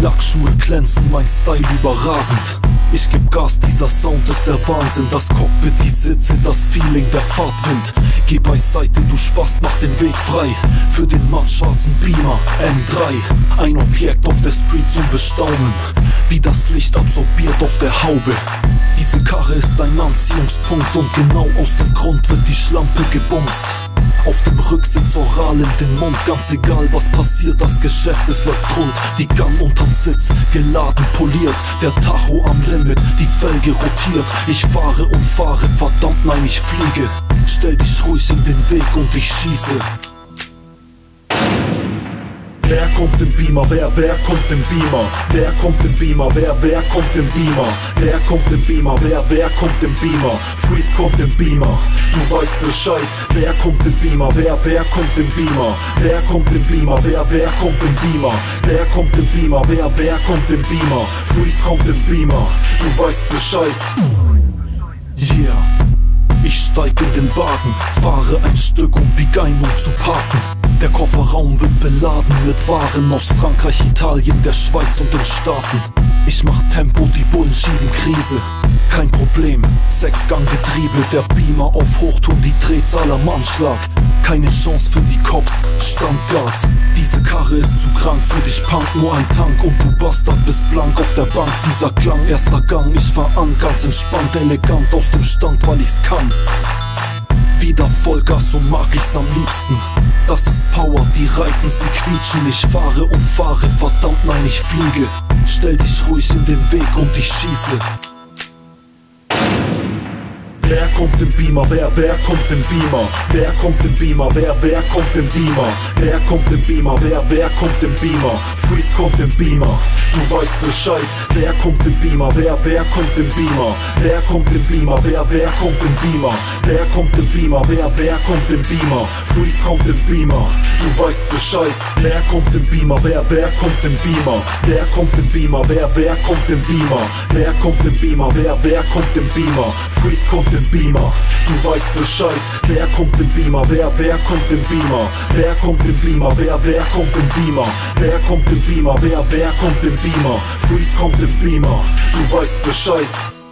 Lackschuhe glänzen, mein Style überragend. Ich geb Gas, dieser Sound ist der Wahnsinn. Das Cockpit, die Sitze, das Feeling, der Fahrtwind. Geh beiseite, du Spast, mach den Weg frei für den mattschwarzen Beamer M3. Ein Objekt auf der Street zum Bestaunen, wie das Licht absorbiert auf der Haube. Diese Karre ist ein Anziehungspunkt und genau aus dem Grund wird die Schlampe gebumst. Auf dem Rücksitz oral in den Mund, ganz egal was passiert, das Geschäft, es läuft rund. Die Gun unterm Sitz, geladen, poliert, der Tacho am Limit, die Felge rotiert. Ich fahre und fahre, verdammt nein, ich fliege. Stell dich ruhig in den Weg und ich schieße. Wer kommt im Beamer? Wer kommt im Beamer? Wer kommt im Beamer? Wer kommt im Beamer? Wer kommt im Beamer? Wer kommt im Beamer? Freeze kommt im Beamer, du weißt Bescheid. Wer kommt im Beamer? Wer kommt im Beamer? Wer kommt im Beamer? Wer kommt im Beamer? Wer kommt im Beamer? Wer kommt im Beamer? Freeze kommt im Beamer, du weißt Bescheid. Yeah. Ich steig in den Wagen, fahre ein Stück und bieg ein, um zu parken. Der Kofferraum wird beladen mit Waren aus Frankreich, Italien, der Schweiz und den Staaten. Ich mach Tempo, die Bullen schieben Krise. Kein Problem, 6-Gang-Getriebe, der Beamer auf Hochtouren, die Drehzahl am Anschlag. Keine Chance für die Cops, Standgas. Diese Karre ist zu krank für dich, Punk, nur ein Tank. Und du Bastard bist blank auf der Bank. Dieser Klang, erster Gang, ich fahr an, ganz entspannt, elegant aus dem Stand, weil ich's kann. Wieder Vollgas, so mag ich's am liebsten. Das ist Power, die Reifen, sie quietschen. Ich fahre und fahre, verdammt nein, ich fliege. Stell dich ruhig in den Weg und ich schieße. Wer kommt im Beamer? Wer kommt im Beamer? Wer kommt im Beamer? Wer kommt im Beamer? Wer kommt im Beamer? Wer kommt im Beamer? Freeze kommt im Beamer, du weißt Bescheid. Wer kommt im Beamer? Wer kommt im Beamer? Wer kommt im Beamer? Wer kommt im Beamer? Wer kommt im Beamer? Wer kommt im Beamer? Freeze kommt im Beamer, du weißt Bescheid. Wer kommt im Beamer? Wer kommt im Beamer? Wer kommt im Beamer? Wer kommt im Beamer? Wer kommt im Beamer? Wer kommt im Beamer? Freeze kommt im Beamer, du weißt Bescheid. Wer kommt im Beamer? Wer kommt im Beamer? Wer kommt im Beamer? Wer kommt im Beamer? Wer kommt im Beamer? Wer kommt im Beamer? Freeze kommt im Beamer, du weißt Bescheid.